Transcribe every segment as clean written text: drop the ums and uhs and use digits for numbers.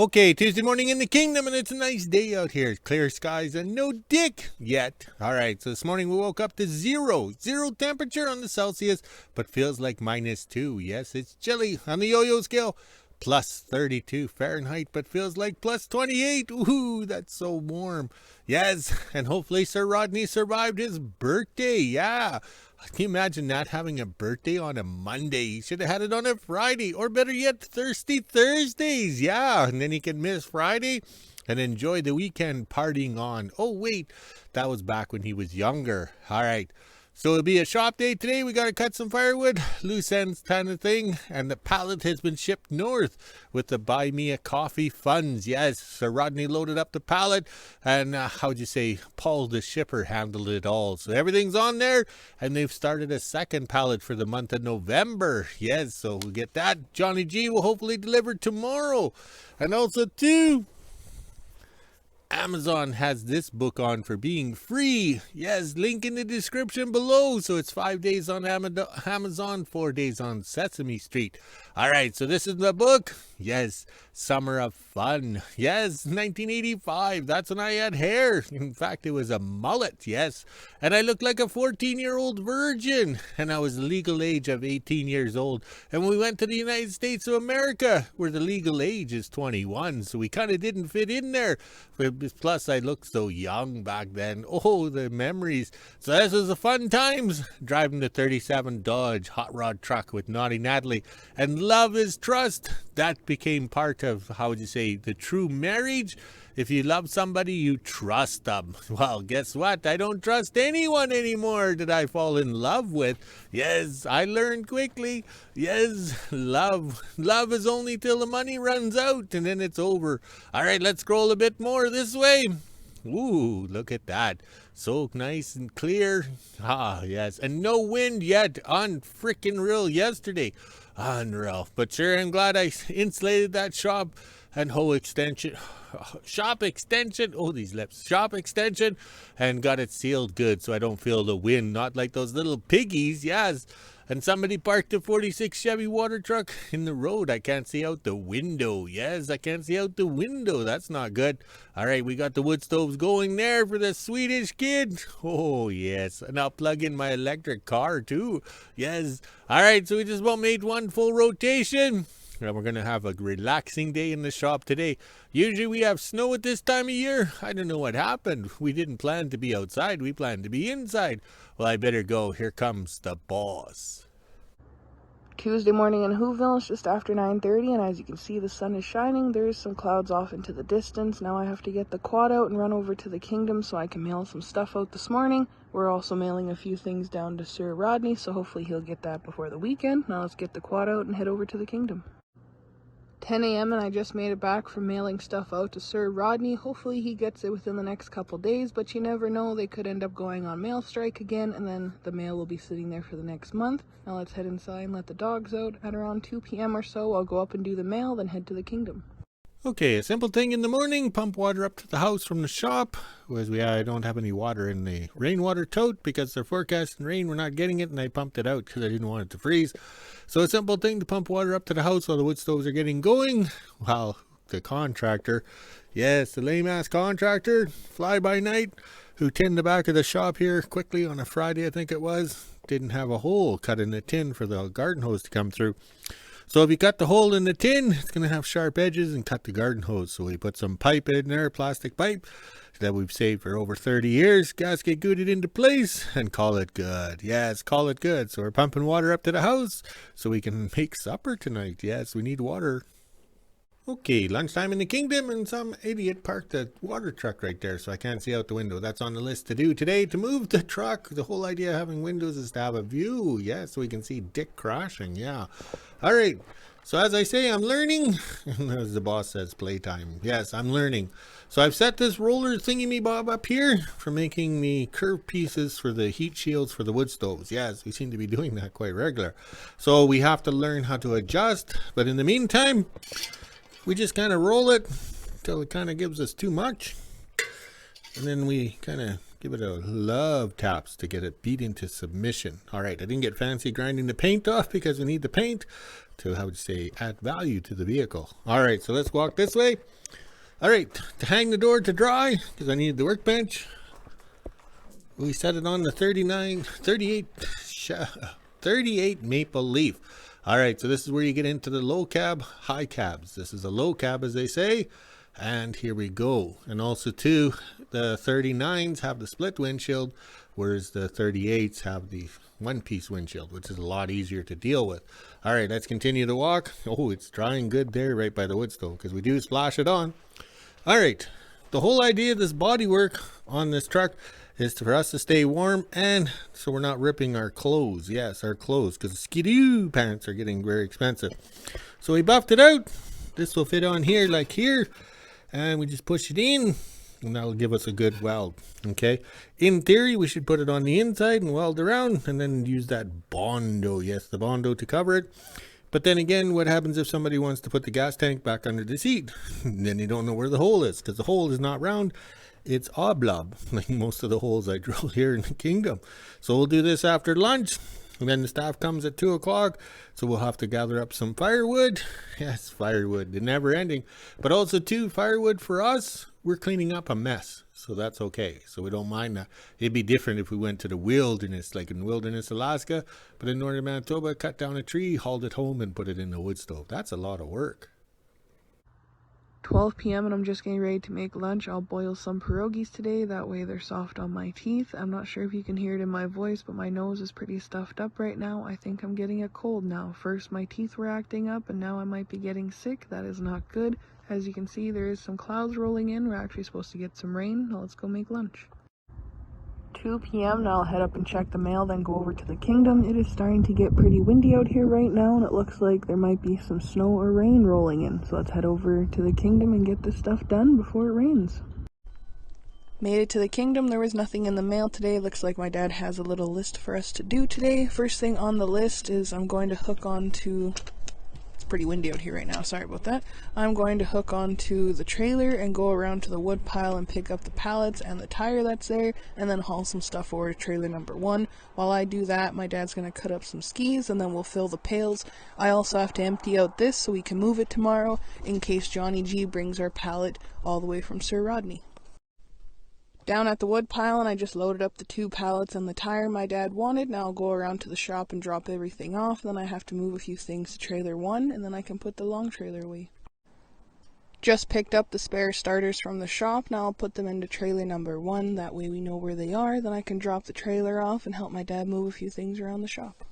Okay, Tuesday morning in the kingdom, and it's a nice day out here. Clear skies and no dick yet. All right, so this morning we woke up to zero temperature on the Celsius, but feels like -2. Yes, it's chilly on the yo-yo scale. +32 Fahrenheit, but feels like +28. Ooh, that's so warm. Yes, and hopefully Sir Rodney survived his birthday. Yeah. Can you imagine not having a birthday on a Monday? He should have had it on a Friday, or better yet, Thirsty Thursdays. Yeah, and then he can miss Friday and enjoy the weekend partying on. Oh, wait, that was back when he was younger. All right. So it'll be a shop day today. We got to cut some firewood, loose ends kind of thing. And the pallet has been shipped north with the Buy Me a Coffee funds. Yes, Sir Rodney loaded up the pallet. And how'd you say, Paul the shipper handled it all. So everything's on there. And they've started a second pallet for the month of November. Yes, so we'll get that. Johnny G will hopefully deliver tomorrow. And also, too, Amazon has this book on for being free. Yes, link in the description below. So it's 5 days on Amazon, 4 days on Sesame Street. All right, so this is the book. Yes, Summer of Fun. Yes, 1985. That's when I had hair. In fact, it was a mullet. Yes, and I looked like a 14-year-old virgin. And I was the legal age of 18 years old. And we went to the United States of America, where the legal age is 21. So we kind of didn't fit in there. Plus, I looked so young back then. Oh, the memories. So this was the fun times. Driving the 37 Dodge hot rod truck with Naughty Natalie. And love is trust. That became part of, how would you say, the true marriage. If you love somebody, you trust them. Well, guess what? I don't trust anyone anymore that I fall in love with. Yes, I learned quickly. Yes, love is only till the money runs out, and then it's over. All right, let's scroll a bit more this way. Ooh, look at that. So nice and clear. Ah, yes. And no wind yet. Unfreaking real yesterday. Unreal. But sure, I'm glad I insulated that shop and shop extension, oh, these lips, shop extension, and got it sealed good so I don't feel the wind, not like those little piggies. Yes. And somebody parked a 46 Chevy water truck in the road. I can't see out the window. Yes, I can't see out the window. That's not good. All right, we got the wood stoves going there for the Swedish kid. Oh, yes. And I'll plug in my electric car, too. Yes. All right, so we just about made one full rotation. And we're going to have a relaxing day in the shop today. Usually we have snow at this time of year. I don't know what happened. We didn't plan to be outside. We planned to be inside. Well, I better go. Here comes the boss. Tuesday morning in WHO-ville. It's just after 9:30, and as you can see, the sun is shining. There's some clouds off into the distance. Now I have to get the quad out and run over to the kingdom so I can mail some stuff out this morning. We're also mailing a few things down to Sir Rodney, so hopefully he'll get that before the weekend. Now let's get the quad out and head over to the kingdom. 10 a.m. and I just made it back from mailing stuff out to Sir Rodney. Hopefully he gets it within the next couple days, but you never know. They could end up going on mail strike again, and then the mail will be sitting there for the next month. Now let's head inside and let the dogs out. At around 2 p.m. or so, I'll go up and do the mail, then head to the kingdom. Okay, a simple thing in the morning, pump water up to the house from the shop. As I don't have any water in the rainwater tote because they're forecasting rain, we're not getting it, and I pumped it out because I didn't want it to freeze. So a simple thing to pump water up to the house while the wood stoves are getting going. While the contractor, yes, the lame-ass contractor, fly-by-night, who tinned the back of the shop here quickly on a Friday, I think it was, didn't have a hole cut in the tin for the garden hose to come through. So if you cut the hole in the tin, it's going to have sharp edges and cut the garden hose. So we put some pipe in there, plastic pipe, that we've saved for over 30 years. Gasket glued it into place and call it good. Yes, call it good. So we're pumping water up to the house so we can make supper tonight. Yes, we need water. Okay, lunchtime in the kingdom, and some idiot parked a water truck right there, so I can't see out the window. That's on the list to do today, to move the truck. The whole idea of having windows is to have a view, yeah, so we can see Dick crashing, yeah. All right, so as I say, I'm learning, as the boss says, playtime. Yes, I'm learning. So I've set this roller thingy-me-bob up here for making the curved pieces for the heat shields for the wood stoves. Yes, we seem to be doing that quite regular. So we have to learn how to adjust, but in the meantime, we just kind of roll it until it kind of gives us too much. And then we kind of give it a love taps to get it beat into submission. All right, I didn't get fancy grinding the paint off because we need the paint. to, how would you say, add value to the vehicle. All right, so let's walk this way. All right, to hang the door to dry, because I needed the workbench, we set it on the 38 maple leaf. All right, so this is where you get into the low cab, high cabs. This is a low cab, as they say. And here we go. And also too, the 39s have the split windshield, whereas the 38s have the one-piece windshield, which is a lot easier to deal with. All right, let's continue to walk. Oh, it's drying good there right by the wood stove, because we do splash it on. All right, the whole idea of this bodywork on this truck is for us to stay warm, and so we're not ripping our clothes. Yes, our clothes, because skidoo pants are getting very expensive. So we buffed it out. This will fit on here like here, and we just push it in, and that'll give us a good weld. Okay, in theory we should put it on the inside and weld around, and then use that Bondo, yes, the Bondo, to cover it. But then again, what happens if somebody wants to put the gas tank back under the seat? Then you don't know where the hole is, because the hole is not round, it's oblong, like most of the holes I drill here in the kingdom. So we'll do this after lunch, and then the staff comes at 2 o'clock, so we'll have to gather up some firewood. Yes, firewood, the never ending. But also too, firewood for us, we're cleaning up a mess, so that's okay. So we don't mind that. It'd be different if we went to the wilderness, like in Wilderness, Alaska, but in Northern Manitoba, cut down a tree, hauled it home, and put it in the wood stove. That's a lot of work. 12 p.m. and I'm just getting ready to make lunch. I'll boil some pierogies today, that way they're soft on my teeth. I'm not sure if you can hear it in my voice, but my nose is pretty stuffed up right now. I think I'm getting a cold now. First my teeth were acting up, and now I might be getting sick. That is not good. As you can see, there is some clouds rolling in. We're actually supposed to get some rain. Now let's go make lunch. 2 p.m. Now I'll head up and check the mail, then go over to the kingdom. It is starting to get pretty windy out here right now, and it looks like there might be some snow or rain rolling in. So let's head over to the kingdom and get this stuff done before it rains. Made it to the kingdom. There was nothing in the mail today. Looks like my dad has a little list for us to do today. First thing on the list is I'm going to hook on to... pretty windy out here right now, sorry about that. I'm going to hook onto the trailer and go around to the wood pile and pick up the pallets and the tire that's there, and then haul some stuff over to trailer number 1. While I do that, my dad's going to cut up some skis, and then we'll fill the pails. I also have to empty out this so we can move it tomorrow in case Johnny G brings our pallet all the way from Sir Rodney. Down at the wood pile, and I just loaded up the 2 pallets and the tire my dad wanted. Now I'll go around to the shop and drop everything off. Then I have to move a few things to trailer 1, and then I can put the long trailer away. Just picked up the spare starters from the shop. Now I'll put them into trailer number 1. That way we know where they are. Then I can drop the trailer off and help my dad move a few things around the shop.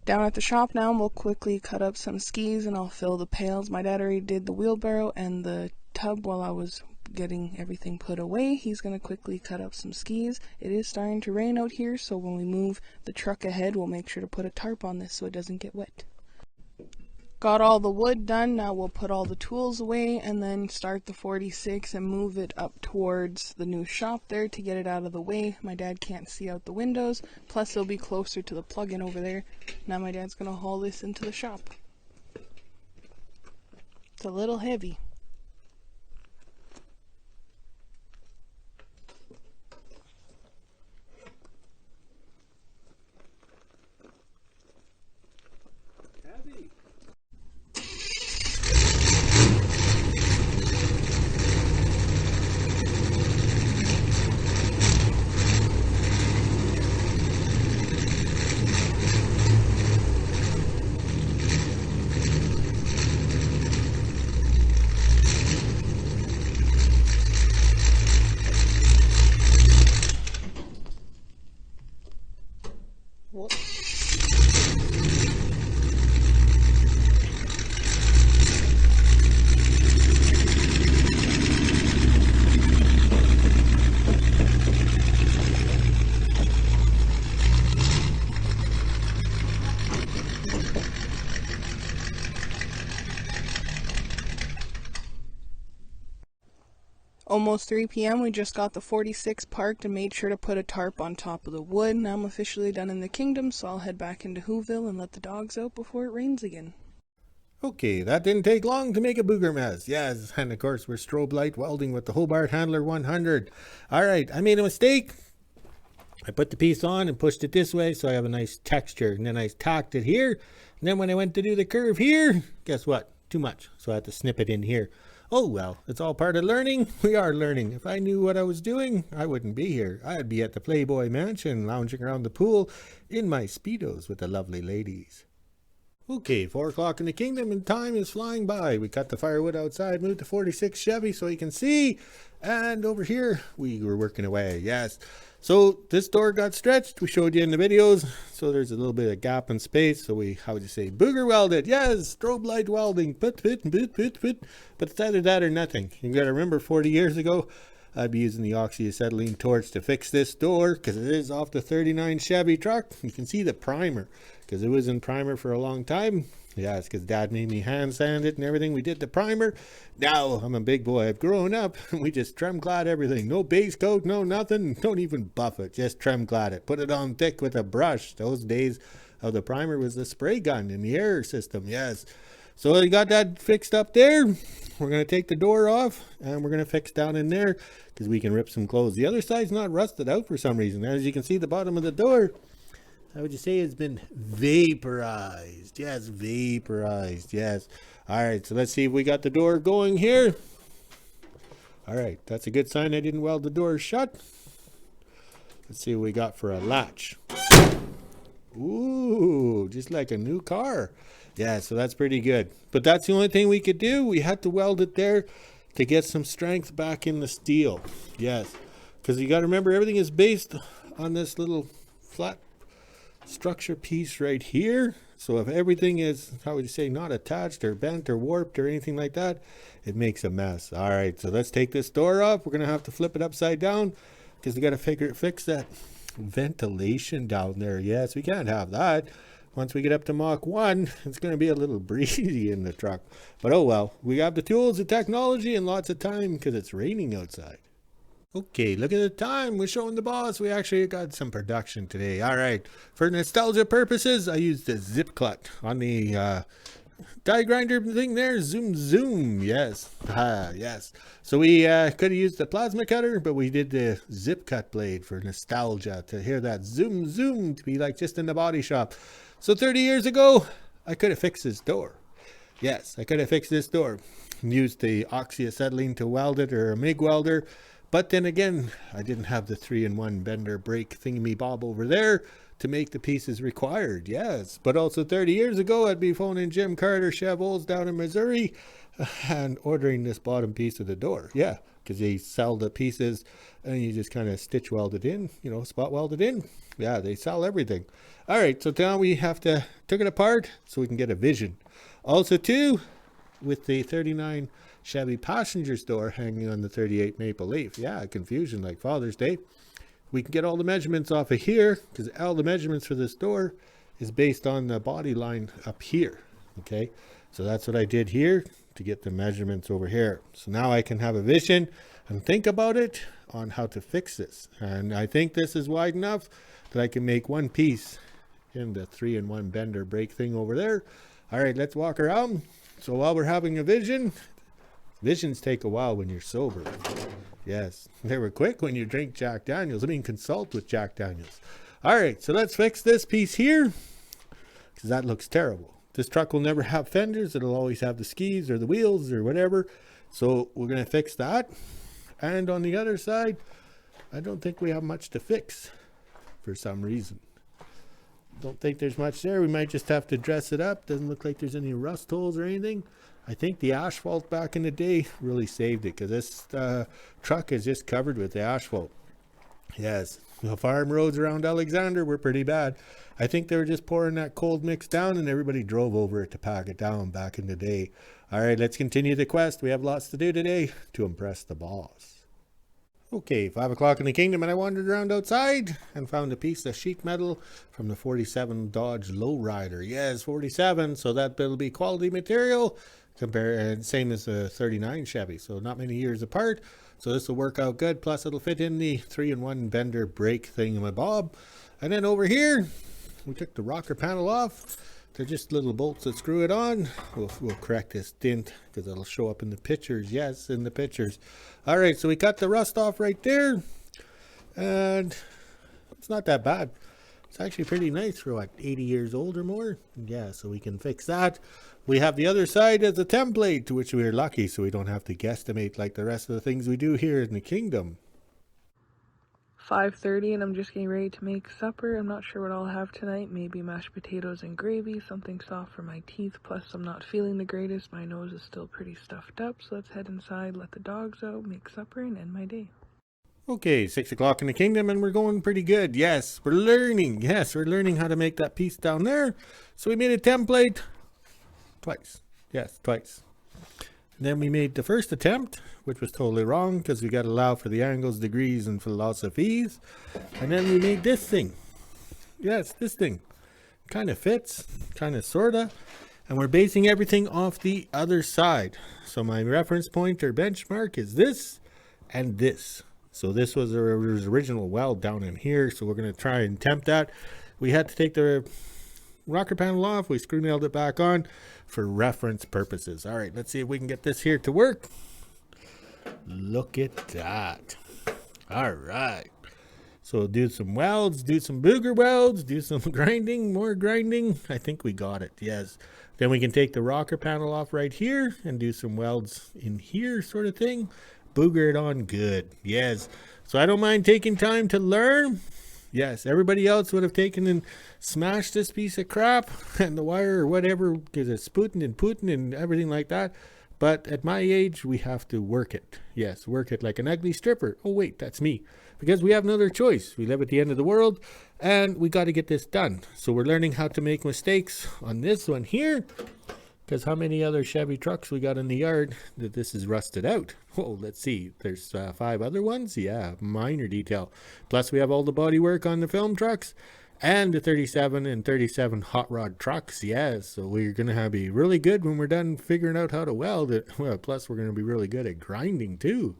Down at the shop now, we'll quickly cut up some skis and I'll fill the pails. My dad already did the wheelbarrow and the tub while I was getting everything put away. He's going to quickly cut up some skis. It is starting to rain out here, so when we move the truck ahead, we'll make sure to put a tarp on this so it doesn't get wet. Got all the wood done. Now we'll put all the tools away and then start the 46 and move it up towards the new shop there to get it out of the way. My dad can't see out the windows, plus it'll be closer to the plug-in over there. Now my dad's going to haul this into the shop. It's a little heavy. Almost 3 p.m. We just got the 46 parked and made sure to put a tarp on top of the wood. Now I'm officially done in the kingdom, so I'll head back into WHO-ville and let the dogs out before it rains again. Okay, that didn't take long to make a booger mess. Yes, and of course we're strobe light welding with the Hobart Handler 100. All right, I made a mistake. I put the piece on and pushed it this way so I have a nice texture. And then I tacked it here. And then when I went to do the curve here, guess what? Too much. So I had to snip it in here. Oh well, it's all part of learning. We are learning. If I knew what I was doing, I wouldn't be here. I'd be at the Playboy Mansion lounging around the pool in my Speedos with the lovely ladies. Okay, 4 o'clock in the kingdom and time is flying by. We cut the firewood outside, moved to 46 Chevy so you can see. And over here, we were working away. Yes. So this door got stretched. We showed you in the videos. So there's a little bit of gap in space. So we, how would you say, booger welded. Yes, strobe light welding. But it's either that or nothing. You got to remember 40 years ago, I'd be using the oxyacetylene torch to fix this door because it is off the 39 Chevy truck. You can see the primer because it was in primer for a long time. Yeah, it's because Dad made me hand sand it and everything. We did the primer. Now I'm a big boy. I've grown up. We just trim clad everything. No base coat, no nothing. Don't even buff it. Just trim clad it. Put it on thick with a brush. Those days of the primer was the spray gun in the air system. Yes. So I got that fixed up there. We're going to take the door off and we're going to fix down in there because we can rip some clothes. The other side's not rusted out for some reason. As you can see, the bottom of the door, how would you say it's been vaporized? Yes, vaporized. Yes. All right, so let's see if we got the door going here. All right, that's a good sign I didn't weld the door shut. Let's see what we got for a latch. Ooh, just like a new car. Yeah, so that's pretty good. But that's the only thing we could do. We had to weld it there to get some strength back in the steel. Yes, because you got to remember everything is based on this little flat structure piece right here. So if everything is, how would you say, not attached or bent or warped or anything like that, it makes a mess. All right, so let's take this door off. We're going to have to flip it upside down because we got to fix that ventilation down there. Yes, we can't have that. Once we get up to Mach 1, it's going to be a little breezy in the truck. But oh well, we have the tools, the technology, and lots of time because it's raining outside. Okay, look at the time. We're showing the boss. We actually got some production today. All right, for nostalgia purposes, I used the zip cut on the die grinder thing there. Zoom. Yes. Yes. So we could have used the plasma cutter, but we did the zip cut blade for nostalgia to hear that zoom to be like just in the body shop. So 30 years ago, I could have fixed this door. Yes, I could have fixed this door and used the oxyacetylene to weld it or a MIG welder. But then again, I didn't have the 3-in-1 bender break thingy-bob over there to make the pieces required. Yes, but also 30 years ago, I'd be phoning Jim Carter, Chev Olds down in Missouri and ordering this bottom piece of the door. Yeah, because they sell the pieces and you just kind of stitch weld it in, you know, spot weld it in. Yeah, they sell everything. All right, so now we have to take it apart so we can get a vision. Also, too, with the 39 Chevy passenger's door hanging on the 38 Maple Leaf. Yeah, confusion like Father's Day. We can get all the measurements off of here because all the measurements for this door is based on the body line up here. Okay, so that's what I did here to get the measurements over here. So now I can have a vision and think about it on how to fix this. And I think this is wide enough that I can make one piece in the 3-in-1 bender break thing over there. All right, let's walk around. So while we're having a vision, visions take a while when you're sober. Yes, they were quick when you drink Jack Daniels. I mean, consult with Jack Daniels. All right, so let's fix this piece here because that looks terrible. This truck will never have fenders. It'll always have the skis or the wheels or whatever. So we're going to fix that. And on the other side, I don't think we have much to fix for some reason. Don't think there's much there. We might just have to dress it up. Doesn't look like there's any rust holes or anything. I think the asphalt back in the day really saved it because this truck is just covered with the asphalt. Yes, the farm roads around Alexander were pretty bad. I think they were just pouring that cold mix down and everybody drove over it to pack it down back in the day. All right, let's continue the quest. We have lots to do today to impress the boss. Okay, 5 o'clock in the kingdom, and I wandered around outside and found a piece of sheet metal from the 47 Dodge Lowrider. Yes, 47, so that will be quality material, same as the 39 Chevy, so not many years apart. So this will work out good, plus it'll fit in the 3-in-1 bender brake thingamabob. And then over here, we took the rocker panel off. They're just little bolts that screw it on. We'll correct this dent because it'll show up in the pictures. Yes, in the pictures. All right, so we cut the rust off right there. And It's not that bad. It's actually pretty nice for what, 80 years old or more. Yeah, so we can fix that. We have the other side as a template, which we're lucky, so we don't have to guesstimate like the rest of the things we do here in the kingdom. 5:30 and I'm just getting ready to make supper. I'm not sure what I'll have tonight. Maybe mashed potatoes and gravy, something soft for my teeth. Plus, I'm not feeling the greatest. My nose is still pretty stuffed up. So let's head inside, let the dogs out, make supper, and end my day. Okay, 6 o'clock in the kingdom and we're going pretty good. Yes, we're learning. Yes, we're learning how to make that piece down there. So we made a template twice. Yes, twice. And then we made the first attempt, which was totally wrong because we got to allow for the angles, degrees, and philosophies. And then we made this thing. Yes, this thing. Kind of fits, kind of, sort of. And we're basing everything off the other side. So my reference point or benchmark is this and this. So this was our original weld down in here. So we're going to try and tempt that. We had to take the rocker panel off. We screw nailed it back on for reference purposes. All right, let's see if we can get this here to work. Look at that. All right. So do some welds, do some booger welds, do some grinding, more grinding. I think we got it. Yes. Then we can take the rocker panel off right here and do some welds in here sort of thing. Booger it on good. Yes. So I don't mind taking time to learn. Yes. Everybody else would have taken and smashed this piece of crap and the wire or whatever because it's spooting and pooting and everything like that. But at my age, we have to work it. Yes, work it like an ugly stripper. Oh, wait, that's me. Because we have no other choice. We live at the end of the world and we got to get this done. So we're learning how to make mistakes on this one here. Because how many other Chevy trucks we got in the yard that this is rusted out? Oh, let's see. There's 5 other ones. Yeah, minor detail. Plus we have all the body work on the film trucks and the 37 and 37 hot rod trucks. Yes, so we're going to be really good when we're done figuring out how to weld it. Well, plus we're going to be really good at grinding too.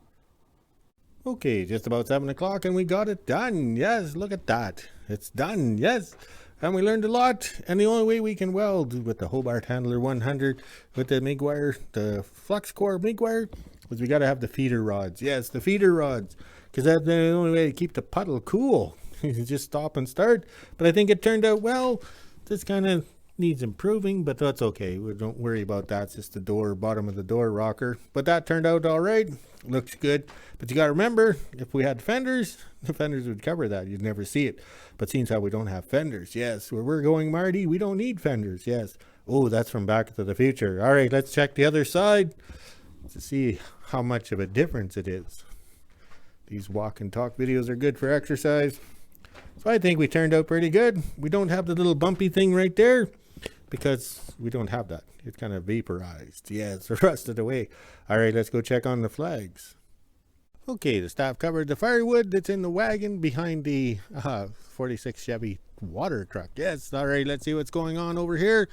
Okay, just about 7 o'clock and we got it done. Yes, look at that. It's done. Yes. And we learned a lot, and the only way we can weld with the Hobart Handler 100 with the MIG wire, the flux core MIG wire, was we got to have the feeder rods. Yes, the feeder rods, because that's the only way to keep the puddle cool. You just stop and start. But I think it turned out well. This kind of needs improving, but that's okay. We don't worry about that. It's just the door, bottom of the door rocker. But that turned out all right. Looks good. But you got to remember, if we had fenders, the fenders would cover that. You'd never see it. But seems how we don't have fenders. Yes, where we're going, Marty, we don't need fenders. Yes. Oh, that's from Back to the Future. All right, let's check the other side to see how much of a difference it is. These walk and talk videos are good for exercise. So I think we turned out pretty good. We don't have the little bumpy thing right there because we don't have that. It's kind of vaporized. Yeah, it's rusted away. All right, let's go check on the flags. Okay, the staff covered the firewood that's in the wagon behind the 46 Chevy water truck. Yes, all right, let's see what's going on over here.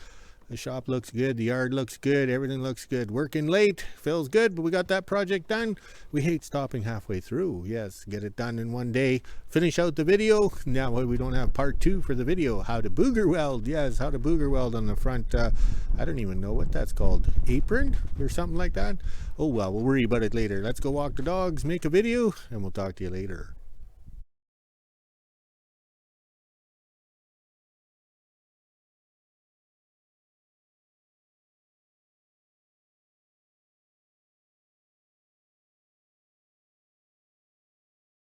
The shop looks good. The yard looks good. Everything looks good. Working late. Feels good, but we got that project done. We hate stopping halfway through. Yes, get it done in one day. Finish out the video. Now we don't have part 2 for the video. How to booger weld. Yes, how to booger weld on the front. I don't even know what that's called. Apron or something like that. Oh, well, we'll worry about it later. Let's go walk the dogs, make a video, and we'll talk to you later.